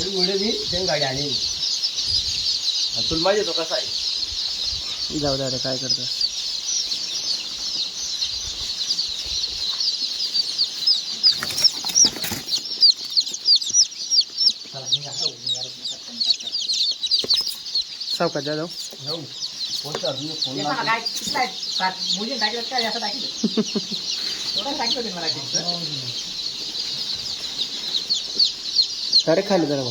मी गाडी आणि तुला माहिती तो कसा आहे. जाऊ द्या काय करतो. सावकाश जाऊ अरे खाली जरा